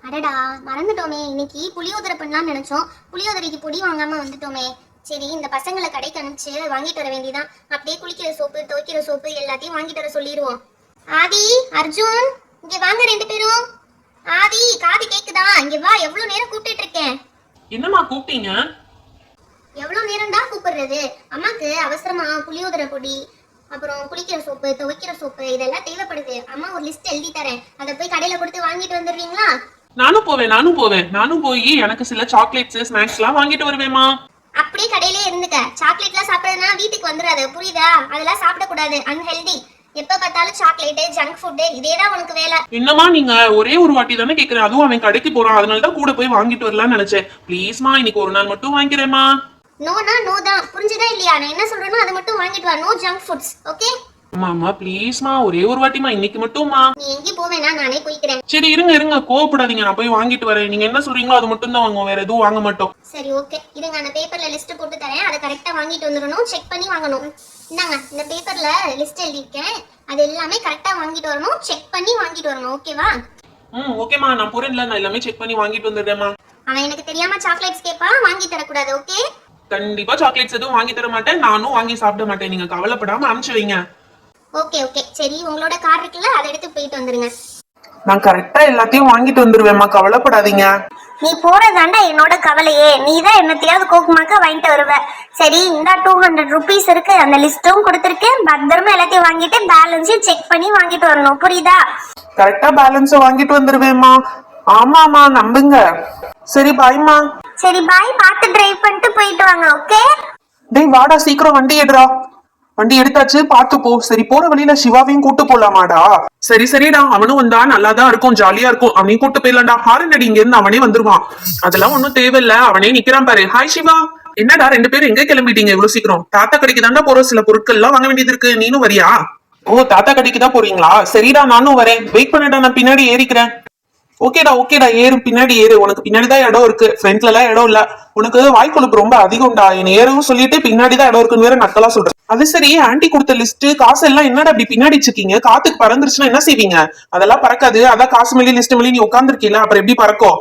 அடடா, மறந்துட்டோமே. இன்னைக்கு புளியோதரை பண்ணலாம்னு நினைச்சோம். புளியோதரைக்கு பொடி வாங்காம வந்துட்டோமே. சரி, இந்த பசங்களை கடைக்கு அனுப்பிச்சு வாங்கிட்டு வர வேண்டியதான். அப்படியே குளிக்கிற சோப்பு, துவைக்கிற சோப்பு எல்லாத்தையும் வாங்கிட்டு வர சொல்லிடுவோம். ஆதி, அர்ஜுன், இங்க வாங்க ரெண்டு பேரும். ஆதி, காது கேக்குதா? இங்க வா, எவ்வளவு நேரம் கூப்பிட்டு இருக்கேன். என்னம்மா கூப்பிட்டீங்க? எவ்வளவு நேரம் தான் கூப்பிடுறது? அம்மாக்கு அவசரமா புளியோதரை பொடி, அப்புறம் குளிக்கிற சோப்பு, துவைக்கிற சோப்பு இதெல்லாம் தேவைப்படுது. அம்மா ஒரு லிஸ்ட் எழுதி தரேன், அதை போய் கடையில கொடுத்து வாங்கிட்டு வந்துடுறீங்களா? நானும் போய் எனக்கு சில சாக்லேட்ஸ் ஸ்நாக்ஸ் எல்லாம் வாங்கிட்டு வருவேமா. அப்படியே கடையிலே இருந்துக்க. சாக்லேட்லாம் சாப்பிடுறதுனா வீட்டுக்கு வந்துடாது, புரியுதா? அதெல்லாம் சாப்பிடக்கூடாது, அன்ஹெல்தி. எப்ப பார்த்தாலும் சாக்லேட், ஜங்க் ஃபுட் இதேதான் உனக்கு வேலை. என்னமா நீங்க ஒரே ஒரு வாட்டி தானே கேக்குறேன், அதுவும் அவன் கடைக்கு போறான், அதனால தான் கூட போய் வாங்கிட்டு வரலாம்னு நினைச்சேன். ப்ளீஸ்மா, இன்னைக்கு ஒரு நாள் மட்டும் வாங்கிக்கிறேமா. நோனா நோ தான், புரிஞ்சுதா இல்லையா? நான் என்ன சொல்றேனோ அதை மட்டும் வாங்கிட்டு வா. No junk foods, okay? அம்மா ப்ளீஸ்மா, ஒரே ஒரு வாட்டிமா, இன்னைக்கு மட்டும்மா. நீ எங்கேயும் போவேனா, நானே போய்க்கிறேன். சரி இருங்க, கோவப்படாதீங்க, நான் போய் வாங்கிட்டு வரேன். நீங்க என்ன சொல்றீங்களோ அது மட்டும் தான் வாங்குவோம், வேற எதுவும் வாங்க மாட்டோம். சரி ஓகே, இருங்க, அந்த பேப்பர்ல லிஸ்ட் போட்டு தரேன், அதை கரெக்டா வாங்கிட்டு வந்துடணும், செக் பண்ணி வாங்கணும். இந்தாங்க, இந்த பேப்பர்ல லிஸ்ட் எழுதிருக்கேன், அது எல்லாமே கரெக்டா வாங்கிட்டு வரணும், செக் பண்ணி வாங்கிட்டு வரணும், ஓகேவா? ஓகேமா, நான் போறேன்ல, நான் எல்லாமே செக் பண்ணி வாங்கிட்டு வந்துடுறேம்மா. அவன் எனக்கு தெரியாம சாக்லேட்ஸ் கேப்பா, வாங்கி தரக்கூடாது, ஓகே? கண்டிப்பா சாக்லேட்ஸ் எதுவும் வாங்கி தர மாட்டேன், நானும் வாங்கி சாப்பிட மாட்டேன், நீங்க கவலைப்படாம அனுப்பிச்சு வைங்க. ஓகே ஓகே, சரி, உங்களோட கார் இருக்குல்ல, அதை எடுத்து போயிட்டு வந்துருங்க. நான் கரெக்டா எல்லாத்தையும் வாங்கிட்டு வந்துருவேம்மா, கவலைப்படாதீங்க. நீ போறதாண்டா என்னோட கவலையே. நீ தான் என்னத்தையாவது கோக்குமாக்க வாங்கிட்டு வருவ. சரி, இந்த 200 rupees இருக்கு, அந்த லிஸ்டும் கொடுத்துருக்கேன். பத்திரமா எல்லாத்தையும் வாங்கிட்டு பேலன்ஸையும் செக் பண்ணி வாங்கிட்டு வரணும், புரியுதா? கரெக்டா பேலன்ஸ் வாங்கிட்டு வந்துருவேம்மா. ஆமாமா, நம்புங்க. சரி பாய்மா. சரி பாய், பார்த்து டிரைவ் பண்ணிட்டு போயிட்டு வாங்க, ஓகே? டேய் வாடா, சீக்கிரம் வண்டி எடுறா. வண்டி எடுத்தாச்சு, பாத்து போ. சரி, போற வழியில சிவாவையும் கூட்டு போலாமாடா? சரிடா, அவனும் வந்தா நல்லாதான் இருக்கும், ஜாலியா இருக்கும். அவனையும் கூட்டு போயிடலாம்டா. ஹாரன் அடி, இங்க இருந்து அவனே வந்துருவான். அதெல்லாம் ஒன்னும் தேவையில்ல, அவனே நிக்கிறான் பாரு. ஹாய் சிவா. என்னடா ரெண்டு பேரும் எங்க கிளம்பிட்டீங்க இவ்வளவு சீக்கிரம்? தாத்தா கடைக்கு தாண்டா போறோம், சில பொருட்கள் எல்லாம் வாங்க வேண்டியது இருக்கு. நீனும் வரியா? ஓ, தாத்தா கடைக்கு தான் போறீங்களா? சரிடா, நானும் வரேன். வெயிட் பண்ணடா, நான் பின்னாடி ஏறிக்கிறேன். ஓகேடா, ஏறு, பின்னாடி ஏறு. உனக்கு பின்னாடிதான் இடம் இருக்கு, ஃப்ரண்ட்ல எல்லாம் இடம் இல்ல. உனக்கு வாய்க்கொழுப்பு ரொம்ப அதிகம்டா. என்ன ஏறவும் சொல்லிட்டு பின்னாடிதான் இடம் இருக்குன்னு வேற நக்கலா சொல்றேன். அது சரி, ஆன்டி கொடுத்த லிஸ்ட் காசு எல்லாம் என்னடா அப்படி பின்னாடி வச்சிருக்கீங்க? காத்துக்கு பறந்துருச்சுன்னா என்ன செய்வீங்க? அதெல்லாம் பறக்காது. அதான் காசு மேலே லிஸ்ட் மேலே நீ உட்காந்துருக்கீல, அப்புறம் எப்படி பறக்கும்?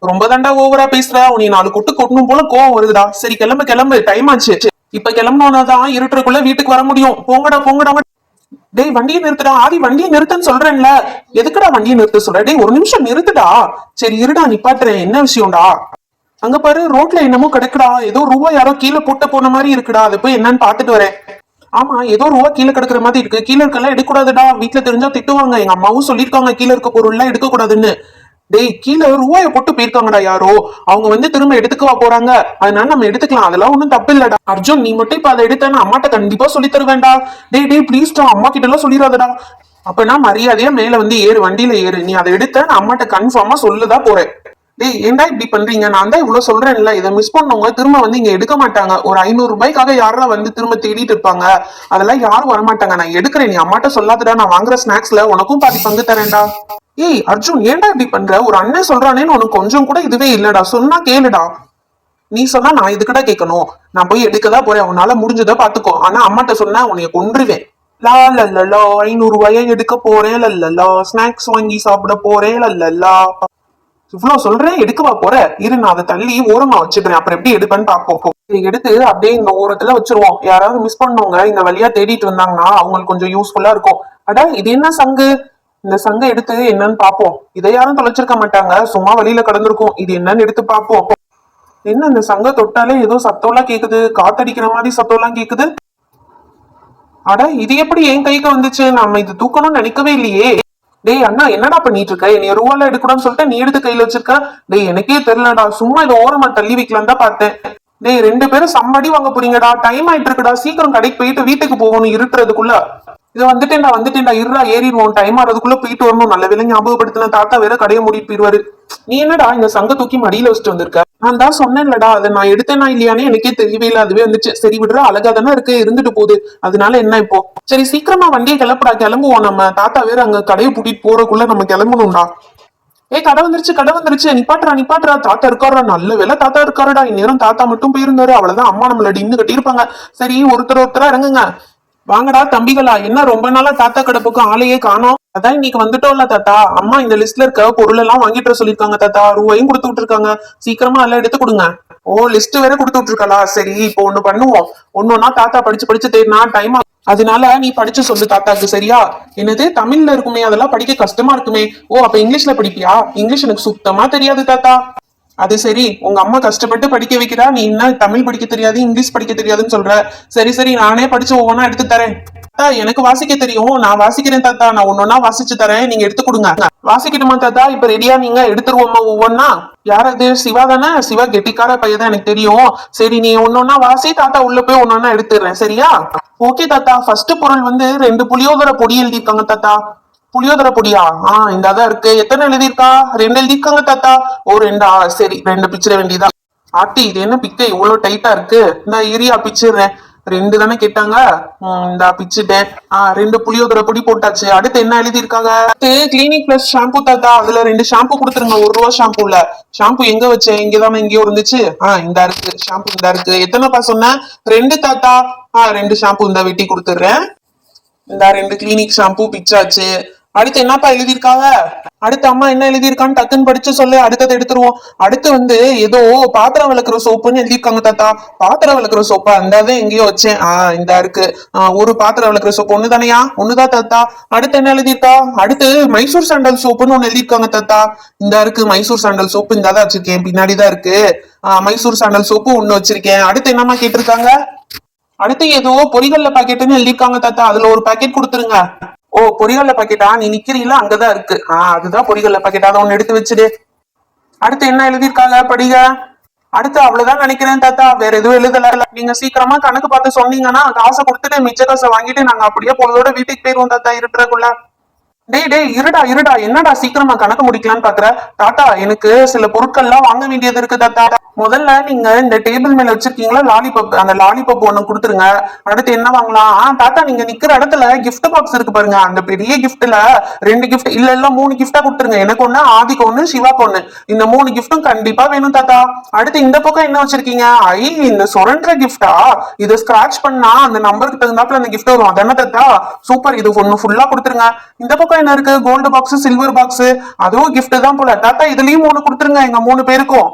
ரொம்ப தாண்டா ஓவரா பேசுற. உனி 4 கொட்டு கொட்டணும் போல கோவம் வருதுடா. சரி கிளம்பு, டைம் ஆச்சு. இப்ப கிளம்புனோம்னாதான் இருட்டுக்குள்ள வீட்டுக்கு வர முடியும். போங்கடா. டேய் வண்டியை நிறுத்துடா. ஆதி, வண்டியை நிறுத்தன்னு சொல்றேன்ல, எதுக்குடா வண்டியை நிறுத்த சொல்ற? டேய் ஒரு நிமிஷம் நிறுத்துடா. சரி இருடா, நிப்பாட்டுறேன். என்ன விஷயம்டா? அங்க பாரு, ரோட்ல என்னமோ கிடக்குடா. ஏதோ ரூபா யாரோ கீழே போட்டு போன மாதிரி இருக்குடா. அதை போய் என்னன்னு பாத்துட்டு வரேன். ஆமா, ஏதோ ரூபா கீழே கிடக்குற மாதிரி இருக்கு. கீழே இருக்கெல்லாம் எடுக்கக்கூடாதுடா, வீட்டுல தெரிஞ்சா திட்டுவாங்க. எங்க அம்மாவும் சொல்லிருக்காங்க கீழே இருக்க பொருள் எல்லாம் எடுக்க கூடாதுன்னு. டேய், கீழே ரூபாய போட்டு போயிருக்காங்கடா யாரோ. அவங்க திரும்ப எடுத்துக்கவா போறாங்க, அதனால நம்ம எடுத்துக்கலாம். அதெல்லாம் ஒண்ணும் தப்பு இல்லடா. அர்ஜுன், நீ மட்டும் இப்ப அதை எடுத்தேன்னு அம்மாட்ட கண்டிப்பா சொல்லி தருவேன்டா. டேய் ப்ளீஸ்டா, அம்மா கிட்ட எல்லாம் சொல்லிடாதடா. அப்பனா மரியாதையா மேல ஏறு, வண்டியில ஏறு. நீ அதை எடுத்த நான் அம்மாட்ட கன்ஃபார்மா சொல்லுதா போறேன். டேய் ஏன்டா இப்படி பண்றீங்க? நான் தான் இவ்வளவு சொல்றேன்ல, இதை மிஸ் பண்ணவங்க திரும்ப இங்க எடுக்க மாட்டாங்க. ஒரு 500 ரூபாய்க்காக யாரெல்லாம் திரும்ப தேடிட்டு இருப்பாங்க? அதெல்லாம் யாரும் வரமாட்டாங்க. நான் எடுக்கிறேன், நீ அம்மாட்ட சொல்லாதடா. நான் வாங்குற ஸ்நாக்ஸ்ல உனக்கும் பாதி பங்கு தரேன்டா. ஏய் அர்ஜுன், ஏன்டா இப்படி பண்ற? ஒரு அண்ணன் சொல்றானேன்னு உனக்கு கொஞ்சம் கூட இதுவே இல்லடா. சொன்னா கேளுடா. நீ சொன்னா நான் இதுக்கடா கேட்கணும்? நான் போய் எடுக்கதான் போறேன், உன்னால முடிஞ்சதா பாத்துக்கோ. ஆனா அம்மாட்ட சொன்னா உன்னைய கொன்றுவேன். லா லல்லா, 500 ரூபாய எடுக்க போறேன், லல்லா ஸ்நாக்ஸ் வாங்கி சாப்பிட போறேன், லல்லா. இவ்வளவு சொல்றேன், எடுக்கவா போற? இரு, நான் அதை தள்ளி ஓரமா வச்சுக்கிறேன், அப்புறம் எப்படி எடுப்பேன்னு பாப்போம். எடுத்து அப்படியே இந்த ஓரத்துல வச்சிருவோம். யாராவது மிஸ் பண்ணவங்க இந்த வழியா தேடிட்டு வந்தாங்கன்னா அவங்களுக்கு கொஞ்சம் யூஸ்ஃபுல்லா இருக்கும். அடா, இது என்ன சங்கு? இந்த சங்க எடுத்து என்னன்னு பாப்போம். இதை யாரும் தொலைச்சிருக்க மாட்டாங்க, சும்மா வழியில கடந்திருக்கும். இது என்னன்னு எடுத்து பாப்போம். என்ன இந்த சங்க தொட்டாலே ஏதோ சத்தம் எல்லாம் கேக்குது, காத்தடிக்கிற மாதிரி சத்தம் எல்லாம் கேக்குது. அட, இது எப்படி என் கைக்கு வந்துச்சு? நம்ம இது தூக்கணும்னு நினைக்கவே இல்லையே. டேய் அண்ணா, என்னடா பண்ணிட்டு இருக்க? என்னைய ரூபால எடுக்கணும்னு சொல்லிட்டு நீ எடுத்து கையில வச்சிருக்க. டேய் எனக்கே தெரியலடா, சும்மா இதை ஓரமா தள்ளி வைக்கலாம் தான் பார்த்தேன். டேய் 2 பேரும் சம்மடி வாங்க போறீங்கடா. டைம் ஆயிட்டு இருக்குடா, சீக்கிரம் கடைக்கு போயிட்டு வீட்டுக்கு போகணும் இருட்டுறதுக்குள்ள. இதை வந்துட்டேன்டா, இருடா, ஏறிடுவோம். டைம் ஆறதுக்குள்ள போயிட்டு வரணும். நல்ல வேலை ஞாபகப்படுத்தின. தாத்தா வேற கடையை மூடிட்டு போயிடுவாரு. நீ என்னடா இந்த சங்க தூக்கி மடியில வச்சுட்டு வந்திருக்க? நான் தான் சொன்னேன்லடா, அதை நான் எடுத்தேனா இல்லையானே எனக்கே தெரியவே இல்லை, அதுவே வந்துச்சு. சரி விடுறா, அழகா தானே இருக்கு, இருந்துட்டு போகுது. அதனால என்ன இப்போ? சரி சீக்கிரமா வண்டியை கிளம்புவோம். நம்ம தாத்தா வேற அங்க கடையை பூட்டிட்டு போறதுக்குள்ள நம்ம கிளம்பணும்டா. கடை வந்துருச்சு. நிப்பாட்டுறா. தாத்தா இருக்காரா? நல்ல வேலை தாத்தா இருக்காருடா. இந்நேரம் தாத்தா மட்டும் போயிருந்தாரு, அவ்வளவுதான். அம்மா நம்மள டின்னு கட்டியிருப்பாங்க. சரி, ஒருத்தரா இறங்குங்க. வாங்கடா தம்பிகளா, என்ன ரொம்ப நாளா தாத்தா கடப்புக்கும் ஆளையே காணோம். அதான் இன்னைக்கு வந்துட்டோம்ல தாத்தா. அம்மா இந்த லிஸ்ட்ல இருக்க பொருள் எல்லாம் வாங்கிட்டு வர சொல்லிருக்காங்க தாத்தா. ரூபாயும் கொடுத்து விட்டுருக்காங்க. சீக்கிரமா எல்லாம் எடுத்து கொடுங்க. ஓ, லிஸ்ட் வேற கொடுத்து விட்டுருக்கலா. சரி, இப்போ ஒண்ணு பண்ணுவோம். ஒன்னொன்னா தாத்தா படிச்சு படிச்சு தேடினா டைம். அதனால நீ படிச்சு சொல்லு தாத்தாக்கு, சரியா? என்னது தமிழ்ல இருக்குமே, அதெல்லாம் படிக்க கஷ்டமா இருக்குமே. ஓ, அப்ப இங்கிலீஷ்ல படிப்பியா? இங்கிலீஷ் எனக்கு சுத்தமா தெரியாது தாத்தா. அது சரி, உங்க அம்மா கஷ்டப்பட்டு படிக்க வைக்கிறா, நீ என்ன தமிழ் படிக்க தெரியாது இங்கிலீஷ் படிக்க தெரியாதுன்னு சொல்ற. சரி சரி, நானே படிச்சு ஒவ்வொன்னா எடுத்து தரேன். தாத்தா எனக்கு வாசிக்க தெரியும், நான் வாசிக்கிறேன் தாத்தா. நான் ஒன்னொன்னா வாசிச்சு தரேன், நீங்க எடுத்து கொடுங்க. வாசிக்கணுமா தாத்தா? இப்ப ரெடியா? நீங்க எடுத்துருவோமா ஒவ்வொன்னா? யார் அது? சிவா தானே? சிவா கெட்டிக்கார பையன் தான், எனக்கு தெரியும். சரி, நீ ஒன்னொன்னா வாசி, தாத்தா உள்ள போய் ஒன்னொன்னா எடுத்துடுறேன், சரியா? ஓகே தாத்தா. ஃபர்ஸ்ட் பொருள் வந்து 2 புளியோதரை பொடி எழுதியிருக்காங்க தாத்தா. புளியோதரை பொடியா? இந்தாதான் இருக்கு. எத்தனை எழுதியிருக்கா? 2 எழுதியிருக்காங்க தாத்தா. ஓ, 2ஆ? சரி, 2 பிச்சிட வேண்டியதா. ஆத்தி, இது என்ன பிக்க இவ்வளவு டைட்டா இருக்கு? இந்த ஏரியா பிச்சிடுறேன். 2 தானே கேட்டாங்க. இந்தா பிச்சுட்டேன். 2 புளியோதரை பொடி போட்டாச்சு. அடுத்து என்ன எழுதியிருக்காங்க? அடுத்து கிளினிக் பிளஸ் ஷாம்பு தாத்தா. அதுல 2 ஷாம்பு கொடுத்துருங்க. ₹1 ஷாம்புல. ஷாம்பு எங்க வச்சேன்? இங்கதானே, எங்கேயோ இருந்துச்சு. இந்தா இருக்கு ஷாம்பு. இந்தா இருக்கு. எத்தனைப்பா சொன்னேன்? 2 தாத்தா. 2 ஷாம்பு இந்த வெட்டி கொடுத்துடுறேன். இந்த 2 கிளினிக் ஷாம்பு பிச்சாச்சு. அடுத்து என்னப்பா எழுதியிருக்காங்க? அடுத்து அம்மா என்ன எழுதியிருக்கான்னு டக்குன்னு படிச்சு சொல்லு, அடுத்தது எடுத்துருவோம். அடுத்து வந்து ஏதோ பாத்திரம் விளக்குற சோப்புன்னு எழுதியிருக்காங்க தாத்தா. பாத்திரம் விளக்குற சோப்பா? இந்தாதான் எங்கேயோ வச்சேன். இந்த இருக்கு. ஒரு பாத்திரம் விளக்குற சோப்பு ஒண்ணுதானையா? ஒண்ணுதான் தாத்தா. அடுத்து என்ன எழுதியிருக்கா? அடுத்து மைசூர் சாண்டல் சோப்புன்னு ஒண்ணு எழுதியிருக்காங்க தாத்தா. இந்த இருக்கு மைசூர் சாண்டல் சோப்பு. இந்தாதான் வச்சிருக்கேன், பின்னாடிதான் இருக்கு. மைசூர் சாண்டல் சோப்பு ஒண்ணு வச்சிருக்கேன். அடுத்து என்னம்மா கேட்டிருக்காங்க? அடுத்து ஏதோ பொரிகல்ல பாக்கெட்னு எழுதிருக்காங்க தாத்தா. அதுல ஒரு பாக்கெட் கொடுத்துருங்க. ஓ, பொரிகல்ல பாக்கெட்டா? நீ நிக்கிறீல, அங்கதான் இருக்கு. அதுதான் பொரிகல்ல பாக்கெட். அதை ஒண்ணு எடுத்து வச்சுடு. அடுத்து என்ன எழுதியிருக்காங்க படிக. அடுத்து அவ்வளவுதான் நினைக்கிறேன் தாத்தா. வேற எதுவும் எழுதல. நீங்க சீக்கிரமா கணக்கு பார்த்து சொன்னீங்கன்னா காசை கொடுத்துட்டு மிச்ச காசை வாங்கிட்டு நாங்க அப்படியே பொழுதோட வீட்டுக்கு போயிருவோம் தாத்தா, இருட்டுறக்குள்ள. டேய் டேய், இருடா இருடா, என்னடா சீக்கிரமா கணக்கு முடிக்கலான்னு பாக்குற? தாத்தா, எனக்கு சில பொருட்கள்லாம் வாங்க வேண்டியது இருக்கு தாத்தா. முதல்ல நீங்க இந்த டேபிள் மேல வச்சிருக்கீங்களா லாலிபப், அந்த லாலிபப் ஒண்ணு கொடுத்துருங்க. அடுத்து என்ன வாங்கலாம்? தாத்தா, நீங்க நிக்கிற இடத்துல கிஃப்ட் பாக்ஸ் இருக்கு பாருங்க. அந்த பெரிய கிஃப்ட்ல 2 கிஃப்ட் இல்ல 3 கிஃப்டா கொடுத்துருங்க. எனக்கு ஒண்ணு, ஆதிக்கு ஒண்ணு, சிவாக்கு ஒண்ணு. இந்த 3 கிஃப்டும் கண்டிப்பா வேணும் தாத்தா. அடுத்து இந்த பக்கம் என்ன வச்சிருக்கீங்க? இந்த சுரண்ட கிஃப்டா? இதை ஸ்கிராட்ச் பண்ணா அந்த நம்பருக்கு தகுந்தாப்புல அந்த கிஃப்ட் வரும், அதானே தாத்தா? சூப்பர், இது ஒண்ணு ஃபுல்லா கொடுத்துருங்க. இந்த பக்கம் என்ன இருக்கு? Gold box, silver box. அதுவும் கிஃப்ட் தான் போல. தாத்தா, இதுலயும் 3 கொடுத்துருங்க, எங்க 3 பேருக்கும்.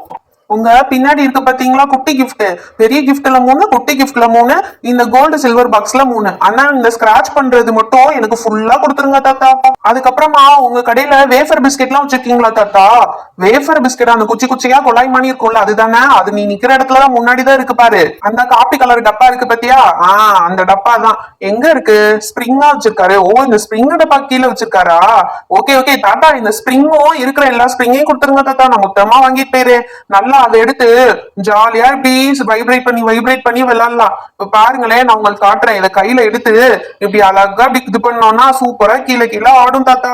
உங்க பின்னாடி இருக்கு பாத்தீங்களா குட்டி கிஃப்ட், பெரிய கிஃப்ட்ல 3, குட்டி கிஃப்ட்ல 3, இந்த கோல்டு சில்வர் பாக்ஸ்ல 3. ஆனா இந்த ஸ்கிராட்ச் பண்றது மட்டும் எனக்கு ஃபுல்லா கொடுத்துருங்க தாத்தா. அதுக்கப்புறமா உங்க கடையில வேஃபர் பிஸ்கெட் எல்லாம் வச்சிருக்கீங்களா தாத்தா? வேஃபர் பிஸ்கெட் அந்த குச்சி குச்சியா கொலாய் மணி இருக்கும்ல, அதுதானே? அது நீ நிக்கிற இடத்துல முன்னாடிதான் இருக்கு பாரு. அந்த காப்பி கலர் டப்பா இருக்கு பாத்தியா? அந்த டப்பா தான். எங்க இருக்கு? ஸ்ப்ரிங்கா வச்சிருக்காரு. ஓ, இந்த ஸ்ப்ரிங் டப்பா கீழே வச்சிருக்காரா? ஓகே ஓகே தாத்தா, இந்த ஸ்ப்ரிங்கும் இருக்கிற எல்லா ஸ்ப்ரிங்கையும் கொடுத்துருங்க தாத்தா. நான் மொத்தமா வாங்கிட்டு போயிரு. நல்லா அதை எடுத்து ஜாலியா இப்படி வைப்ரேட் பண்ணி விளையாடலாம். இப்ப பாருங்களேன், நான் உங்களுக்கு காட்டுறேன். இதை கையில எடுத்து இப்படி அழகா இப்படி இது பண்ணோம்னா சூப்பரா கீழே கீழே ஆடும் தாத்தா.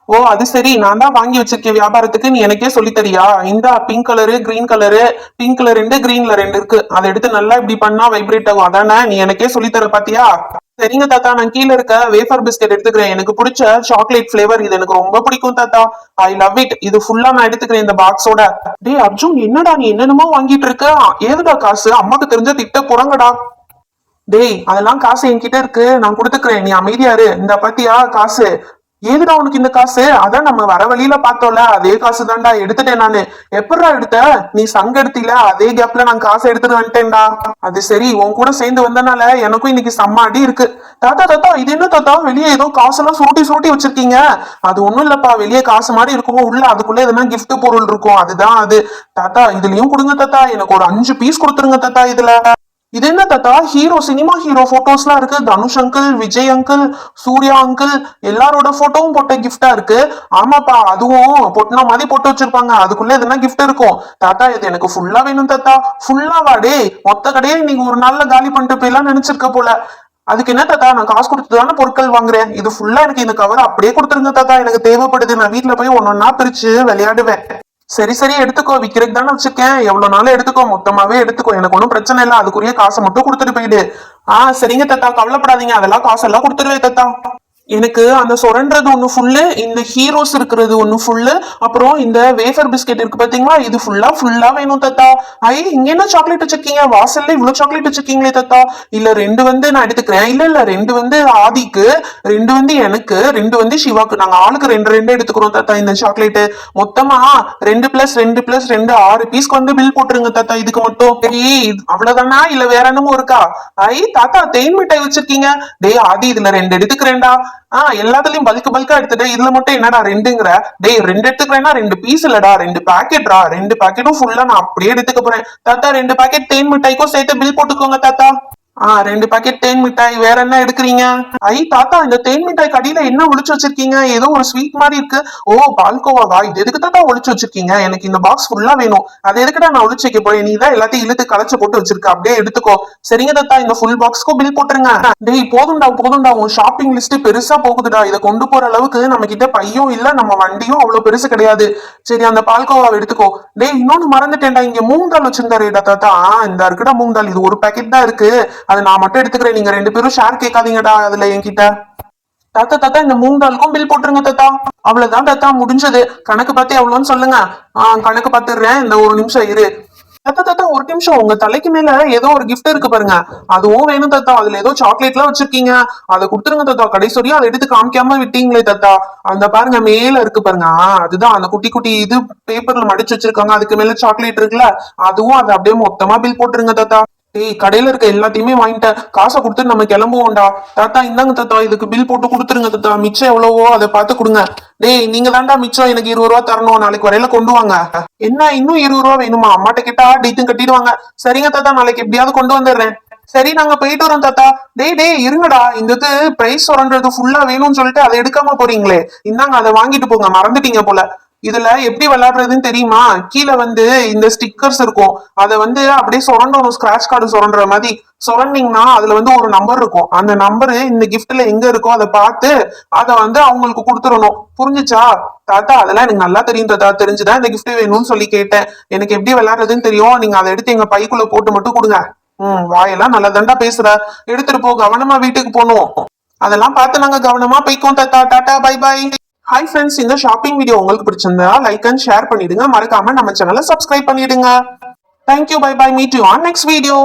ஓ, அது சரி, நான் தான் வாங்கி வச்சிருக்கேன் வியாபாரத்துக்கு, நீ எனக்கே சொல்லி தரியா? இந்த பிங்க் கலரு, கிரீன் கலரு, பிங்க்ல 2, கிரீன்ல 2 இருக்கு. அதை எடுத்து நல்லா இப்படி பண்ணா வைப்ரேட் ஆகும், அதானே? நீ எனக்கே சொல்லி தர பாத்தியா? சரிங்க தாத்தா, நான் கீழே இருக்க வேஃபர் பிஸ்கெட் எடுத்துக்கிறேன். எனக்கு பிடிச்ச சாக்லேட் பிளேவர் இது எனக்கு ரொம்ப பிடிக்கும் தாத்தா. I love it. இது ஃபுல்லா நான் எடுத்துக்கிறேன் இந்த பாக்ஸோட. டேய் அர்ஜுன், என்னடா நீ என்னென்னமோ வாங்கிட்டு இருக்க? ஏதுடா காசு? அம்மாக்கு தெரிஞ்ச திட்ட போறாங்கடா. டேய், அதெல்லாம் காசு என்கிட்ட இருக்கு, நான் கொடுத்துக்கிறேன், நீ அமைதியா இரு. இந்த பாத்தியா காசு? ஏதுடா உனக்கு இந்த காசு? அதான் நம்ம வர வழியில பார்த்தோம்ல, அதே காசு தான்டா. எடுத்துட்டேன் நானு. எப்படா எடுத்த? நீ சங்க எடுத்தீல, அதே கேப்ல நான் காசை எடுத்துட்டு வந்துட்டேன்டா. அது சரி, உன் கூட சேர்ந்து வந்தனால எனக்கும் இன்னைக்கு செம்ம அடி இருக்கு. தாத்தா தாத்தா, இது என்ன தாத்தா? வெளியே ஏதோ காசெல்லாம் சுருட்டி சுருட்டி வச்சிருக்கீங்க. அது ஒண்ணும் இல்லப்பா, வெளியே காசு மாதிரி இருக்கும், உள்ள அதுக்குள்ள எதுனா கிஃப்ட் பொருள் இருக்கும், அதுதான் அது. தாத்தா, இதுலயும் கொடுங்க தாத்தா. எனக்கு ஒரு 5 பீஸ் கொடுத்துருங்க தாத்தா இதுல. இது என்ன தாத்தா? சினிமா ஹீரோ போட்டோஸ்லாம் இருக்கு. Dhanush uncle, Vijay uncle, Suriya uncle எல்லாரோட போட்டோவும் போட்ட கிஃப்டா இருக்கு. ஆமாப்பா, அதுவும் பொட்டின மாதிரி போட்டு வச்சிருப்பாங்க, அதுக்குள்ள எதுனா கிஃப்ட் இருக்கும். தாத்தா, இது எனக்கு ஃபுல்லா வேணும் தாத்தா. ஃபுல்லா வாடே, மொத்த கடையே நீங்க ஒரு நாள்ல காலி பண்ணிட்டு போயிடலாம் நினைச்சிருக்க போல. அதுக்கு என்ன தாத்தா, நான் காசு கொடுத்துதானே பொருட்கள் வாங்குறேன். இது ஃபுல்லா எனக்கு இந்த கவர் அப்படியே கொடுத்துருங்க தாத்தா, எனக்கு தேவைப்படுது. நான் வீட்டுல போய் ஒன்னொன்னா பிரிச்சு விளையாடுவேன். சரி சரி, எடுத்துக்கோ. விக்கிறதுக்கு தானே வச்சிருக்கேன், எவ்வளவு நாளும் எடுத்துக்கோ, மொத்தமாவே எடுத்துக்கோ, எனக்கு ஒன்றும் பிரச்சனை இல்லை. அதுக்குரிய காசை மட்டும் கொடுத்துட்டு போயிடு. சரிங்க தாத்தா, கவலைப்படாதீங்க, அதெல்லாம் காசெல்லாம் கொடுத்துருவேன் தாத்தா. எனக்கு அந்த சுரண்டது ஒண்ணு ஃபுல்லு, இந்த ஹீரோஸ் இருக்கிறது ஒண்ணு ஃபுல்லு, அப்புறம் இந்த வேஃபர் பிஸ்கெட் இருக்கு பாத்தீங்களா, இது ஃபுல்லா வேணும் தாத்தா. ஐ, இங்க என்ன சாக்லேட் வச்சிருக்கீங்க? வாசல்ல இவ்வளவு சாக்லேட் வச்சிருக்கீங்களே தாத்தா. இல்ல 2 வந்து நான் எடுத்துக்கிறேன். இல்ல 2 வந்து ஆதிக்கு, 2 வந்து எனக்கு, 2 வந்து சிவாக்கு. நாங்க ஆளுக்கு 2 எடுத்துக்கிறோம் தாத்தா இந்த சாக்லேட். மொத்தமா 2+2+2 6 பீஸ்க்கு வந்து பில் போட்டுருங்க தாத்தா இதுக்கு மட்டும். சரி, அவ்வளவுதானா இல்ல வேற என்னமோ இருக்கா? ஐ தாத்தா, தேன் மிட்டாய் வச்சிருக்கீங்க. டேய் ஆதி, இதுல 2 எடுத்துக்கிறேன்டா. எல்லாத்துலயும் பல்கா எடுத்துட்டு இதுல மட்டும் என்னடா 2ங்கிற? டேய் 2 எடுத்துக்கிறேன்னா 2 பீஸ் இல்லடா, 2 பாக்கெட்ரா. 2 பாக்கெட்டும் ஃபுல்லா நான் அப்படியே எடுத்துக்க போறேன் தாத்தா. 2 பாக்கெட் தேன் மிட்டாய்க்கும் சேர்த்து பில் போட்டுக்கோங்க தாத்தா. 2 பாக்கெட் தேன் மிட்டாய். வேற என்ன எடுக்கிறீங்க? ஐ தாத்தா, இந்த தேன் மிட்டாய் கடியில என்ன ஒளிச்சு வச்சிருக்கீங்க? ஏதோ ஒரு ஸ்வீட் மாதிரி இருக்கு. ஓ, பால்கோவாவா? இது எதுக்கு தாத்தா ஒளிச்சு வச்சிருக்கீங்க? எனக்கு இந்த பாக்ஸ் ஃபுல்லா வேணும். அது எதுக்குடா நான் ஒளிச்சு வைக்க போறேன்? நீ தான் எல்லாத்தையும் இழுத்து களைச்சு போட்டு வச்சிருக்க. அப்படியே எடுத்துக்கோ. சரிங்க தாத்தா, இந்த ஃபுல் பாக்ஸ்க்கும் பில் போட்டுருங்க. டேய் போதும்டா, உன் ஷாப்பிங் லிஸ்ட் பெருசா போகுதுடா. இதை கொண்டு போற அளவுக்கு நம்ம கிட்ட பையும் இல்ல, நம்ம வண்டியும் அவ்வளவு பெருசு கிடையாது. சரி, அந்த பால்கோவாவை எடுத்துக்கோ. டேய் இன்னொன்னு மறந்துட்டேன்டா, இங்க மூங் தால் வச்சிருந்தாருடா தாத்தா. இந்த இருக்குடா மூங் தால். இது ஒரு பாக்கெட் தான் இருக்கு. அதை நான் மட்டும் எடுத்துக்கிறேன். நீங்க 2 பேரும் ஷேர் கேட்காதீங்கடா அதுல என்கிட்ட. தாத்தா, இந்த 3 டாலுக்கும் பில் போட்டுருங்க தாத்தா. அவ்வளவுதான் தாத்தா, முடிஞ்சது. கணக்கு பார்த்து எவ்வளவுன்னு சொல்லுங்க. கணக்கு பார்த்துடுறேன். இந்த ஒரு நிமிஷம் இரு. தாத்தா ஒரு நிமிஷம். உங்க தலைக்கு மேல ஏதோ ஒரு gift இருக்கு பாருங்க, அதுவும் வேணும் தாத்தா. அதுல ஏதோ சாக்லேட் எல்லாம் வச்சிருக்கீங்க. அதை கொடுத்துருங்க தாத்தா. கடைசி வரையும் அதை எடுத்து காமிக்காம விட்டீங்களே தாத்தா. அந்த பாருங்க மேல இருக்கு பாருங்க, அதுதான் அந்த குட்டி குட்டி இது பேப்பர்ல மடிச்சு வச்சிருக்காங்க. அதுக்கு மேல சாக்லேட் இருக்குல்ல, அதுவும் அதை அப்படியே மொத்தமா பில் போட்டுருங்க தாத்தா. டேய் கடையில இருக்க எல்லாத்தையுமே வாங்கிட்டேன். காசை கொடுத்து நம்ம கிளம்புவோம்டா. தாத்தா இந்தாங்க தாத்தா, இதுக்கு பில் போட்டு கொடுத்துருங்க தாத்தா. மிச்சம் எவ்வளவோ அதை பார்த்து கொடுங்க. டேய் நீங்க தாண்டா மிச்சம். எனக்கு 20 ரூபா தரணும். நாளைக்கு வரையில கொண்டு வாங்க. என்ன இன்னும் 20 ரூபா வேணுமா? அம்மாட்ட கேட்டா டீத்தும் கட்டிடுவாங்க. சரிங்க தாத்தா, நாளைக்கு எப்படியாவது கொண்டு வந்துடுறேன். சரி, நாங்க போயிட்டு வரோம் தாத்தா. டேய் இருங்கடா, இந்த இது பிரைஸ் சுரண்டது ஃபுல்லா வேணும்னு சொல்லிட்டு அதை எடுக்காம போறீங்களே. இந்தாங்க, அதை வாங்கிட்டு போங்க. மறந்துட்டீங்க போல. இதுல எப்படி விளையாடுறதுன்னு தெரியுமா? கீழே வந்து இந்த ஸ்டிக்கர்ஸ் இருக்கும். அதை வந்து அப்படியே சுரண்டணும். ஸ்கிராட்ச் கார்டு சுரண்டுற மாதிரி சுரண்டிங்கன்னா அதுல வந்து ஒரு நம்பர் இருக்கும். அந்த நம்பரு இந்த கிஃப்ட்ல எங்க இருக்கோ அதை பார்த்து அதை வந்து அவங்களுக்கு கொடுத்துடணும். புரிஞ்சுச்சா தாத்தா? அதெல்லாம் எனக்கு நல்லா தெரியும் தாத்தா. தெரிஞ்சுதான் இந்த கிஃப்ட் வேணும்னு சொல்லி கேட்டேன். எனக்கு எப்படி விளையாடுறதுன்னு தெரியும். நீங்க அதை எடுத்து எங்க பைக்குள்ள போட்டு மட்டும் கொடுங்க. வாயெல்லாம் நல்லா தண்டா பேசுற. எடுத்துட்டு போ. கவனமா வீட்டுக்கு போகணும். அதெல்லாம் பார்த்து நாங்க கவனமா போய்க்கோம் தாத்தா. Tata bye bye. Hi friends, இந்த ஷாப்பிங் வீடியோ உங்களுக்கு பிடிச்சிருந்தா லைக் அண்ட் ஷேர் பண்ணிடுங்க. மறக்காம நம்ம சேனலை சப்ஸ்கிரைப் பண்ணிடுங்க. Thank you, bye bye. Meet you on next video.